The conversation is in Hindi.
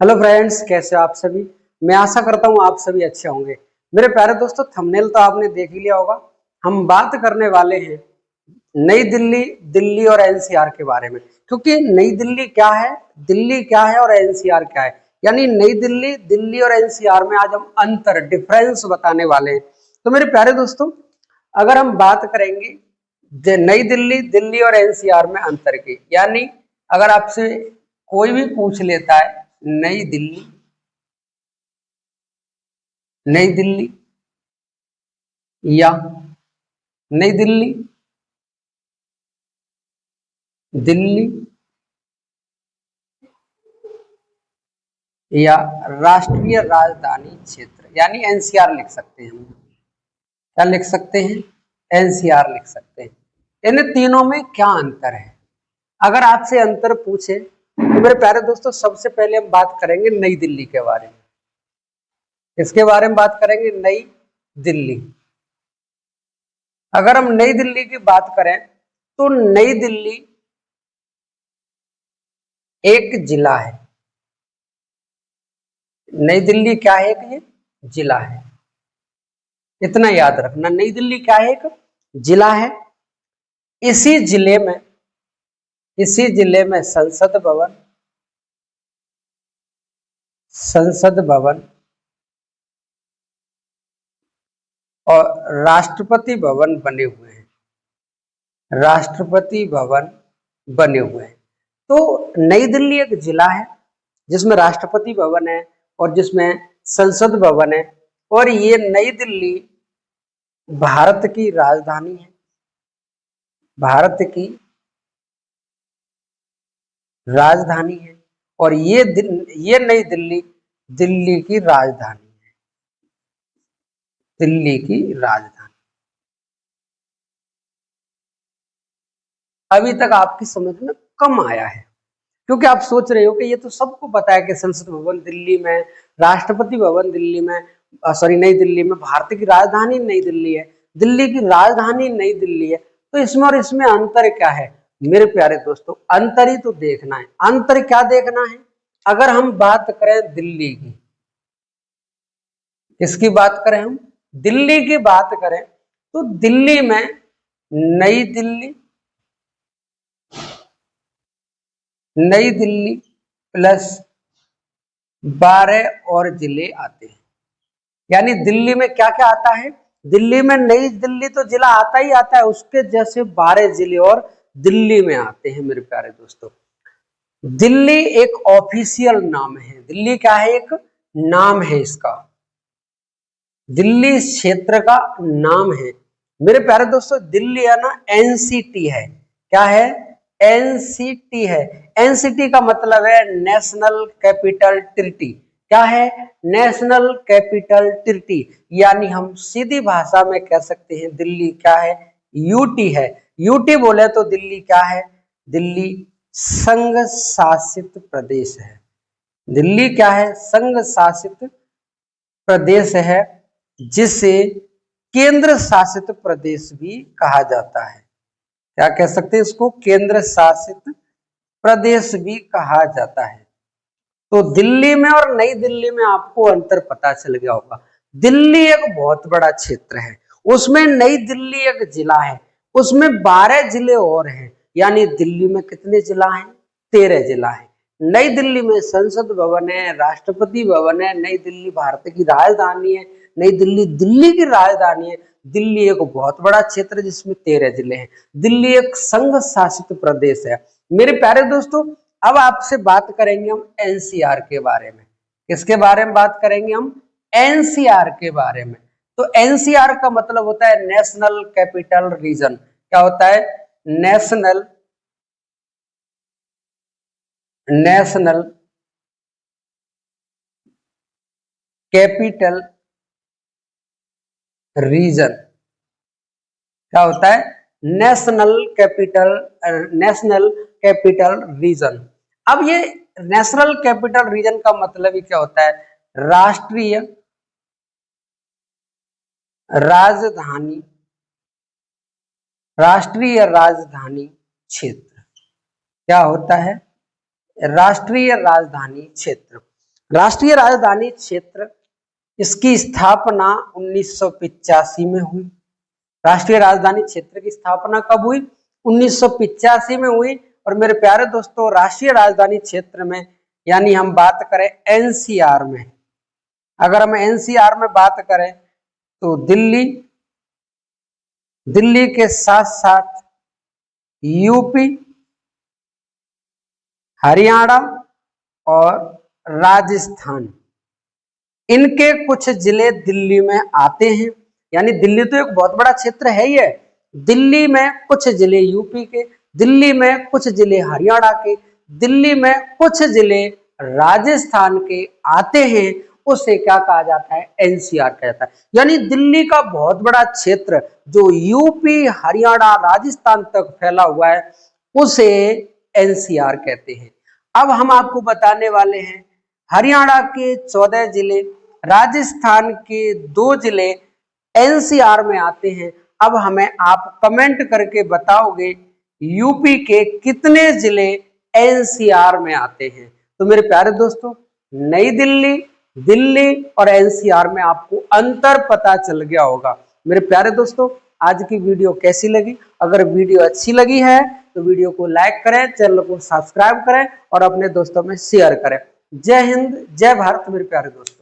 हेलो फ्रेंड्स, कैसे हो आप सभी। मैं आशा करता हूँ आप सभी अच्छे होंगे। मेरे प्यारे दोस्तों, थंबनेल तो आपने देख ही लिया होगा। हम बात करने वाले हैं नई दिल्ली, दिल्ली और एनसीआर के बारे में। क्योंकि नई दिल्ली क्या है, दिल्ली क्या है और एनसीआर क्या है, यानी नई दिल्ली, दिल्ली और एनसीआर में आज हम अंतर, डिफरेंस बताने वाले हैं। तो मेरे प्यारे दोस्तों, अगर हम बात करेंगे नई दिल्ली, दिल्ली और एनसीआर में अंतर की, यानी अगर आपसे कोई भी पूछ लेता है नई दिल्ली, नई दिल्ली या नई दिल्ली, दिल्ली या राष्ट्रीय राजधानी क्षेत्र, यानी एनसीआर लिख सकते हैं हम। क्या लिख सकते हैं? एनसीआर लिख सकते हैं। इन तीनों में क्या अंतर है? अगर आपसे अंतर पूछे तो मेरे प्यारे दोस्तों, सबसे पहले हम बात करेंगे नई दिल्ली के बारे में। इसके बारे में बात करेंगे, नई दिल्ली। अगर हम नई दिल्ली की बात करें तो नई दिल्ली एक जिला है। नई दिल्ली क्या है? एक ये जिला है। इतना याद रखना, नई दिल्ली क्या है? एक जिला है। इसी जिले में, इसी जिले में संसद भवन, संसद भवन और राष्ट्रपति भवन बने हुए हैं। राष्ट्रपति भवन बने हुए हैं। तो नई दिल्ली एक जिला है जिसमें राष्ट्रपति भवन है और जिसमें संसद भवन है। और ये नई दिल्ली भारत की राजधानी है। भारत की राजधानी है। और ये नई दिल्ली दिल्ली की राजधानी है। दिल्ली की राजधानी। अभी तक आपकी समझ में कम आया है, क्योंकि आप सोच रहे हो कि ये तो सबको पता है कि संसद भवन दिल्ली में, राष्ट्रपति भवन दिल्ली में, सॉरी नई दिल्ली में, भारत की राजधानी नई दिल्ली है, दिल्ली की राजधानी नई दिल्ली है। तो इसमें और इसमें अंतर क्या है? मेरे प्यारे दोस्तों, अंतर ही तो देखना है। अंतर क्या देखना है? अगर हम बात करें दिल्ली की, किसकी बात करें हम? दिल्ली की बात करें तो दिल्ली में नई दिल्ली, नई दिल्ली प्लस 12 और जिले आते हैं। यानी दिल्ली में क्या क्या आता है? दिल्ली में नई दिल्ली तो जिला आता ही आता है, उसके जैसे 12 जिले और दिल्ली में आते हैं। मेरे प्यारे दोस्तों, दिल्ली एक ऑफिशियल नाम है। दिल्ली क्या है? एक नाम है इसका। दिल्ली इस क्षेत्र का नाम है। मेरे प्यारे दोस्तों, दिल्ली है ना, एनसीटी है। क्या है? एनसीटी है। एनसीटी का मतलब है नेशनल कैपिटल टेरिटरी। क्या है? National capital territory. यानी हम सीधी भाषा में कह सकते हैं दिल्ली क्या है? यूटी है। यूटी बोले तो दिल्ली क्या है? दिल्ली संघ शासित प्रदेश है। दिल्ली क्या है? संघ शासित प्रदेश है, जिसे केंद्र शासित प्रदेश भी कहा जाता है। क्या कह सकते हैं इसको? केंद्र शासित प्रदेश भी कहा जाता है। तो दिल्ली में और नई दिल्ली में आपको अंतर पता चल गया होगा। दिल्ली एक बहुत बड़ा क्षेत्र है, उसमें नई दिल्ली एक जिला है, उसमें 12 जिले और हैं। यानी दिल्ली में कितने जिला हैं? 13 जिला है। नई दिल्ली में संसद भवन है, राष्ट्रपति भवन है, नई दिल्ली भारत की राजधानी है, नई दिल्ली दिल्ली की राजधानी है। दिल्ली एक बहुत बड़ा क्षेत्र जिसमें 13 जिले हैं। दिल्ली एक संघ शासित प्रदेश है। मेरे प्यारे दोस्तों, अब आपसे बात करेंगे हम एनसीआर के बारे में। किसके बारे में बात करेंगे हम? एनसीआर के बारे में। तो एनसीआर का मतलब होता है नेशनल कैपिटल रीजन। क्या होता है? National, national capital region. क्या होता है? National capital, national capital region. अब ये नेशनल कैपिटल रीजन का मतलब ही क्या होता है? राष्ट्रीय राजधानी, राष्ट्रीय राजधानी क्षेत्र। क्या होता है? राष्ट्रीय राजधानी क्षेत्र। राष्ट्रीय राजधानी क्षेत्र, इसकी स्थापना 1985 में हुई। राष्ट्रीय राजधानी क्षेत्र की स्थापना कब हुई? 1985 में हुई। और मेरे प्यारे दोस्तों, राष्ट्रीय राजधानी क्षेत्र में यानी हम बात करें एनसीआर में, अगर हम एनसीआर में बात करें तो दिल्ली के साथ साथ यूपी, हरियाणा और राजस्थान, इनके कुछ जिले दिल्ली में आते हैं। यानी दिल्ली तो एक बहुत बड़ा क्षेत्र है ही है। दिल्ली में कुछ जिले यूपी के, दिल्ली में कुछ जिले हरियाणा के, दिल्ली में कुछ जिले राजस्थान के आते हैं। उसे क्या कहा जाता है? एनसीआर कहा जाता है। यानी दिल्ली का बहुत बड़ा क्षेत्र जो यूपी, हरियाणा, राजस्थान तक फैला हुआ है, उसे एनसीआर कहते हैं। अब हम आपको बताने वाले हैं हरियाणा के 14 जिले, राजस्थान के 2 जिले एनसीआर में आते हैं। अब हमें आप कमेंट करके बताओगे यूपी के कितने जिले एनसीआर में आते हैं। तो मेरे प्यारे दोस्तों, नई दिल्ली, दिल्ली और एनसीआर में आपको अंतर पता चल गया होगा। मेरे प्यारे दोस्तों, आज की वीडियो कैसी लगी? अगर वीडियो अच्छी लगी है तो वीडियो को लाइक करें, चैनल को सब्सक्राइब करें और अपने दोस्तों में शेयर करें। जय हिंद, जय भारत मेरे प्यारे दोस्तों।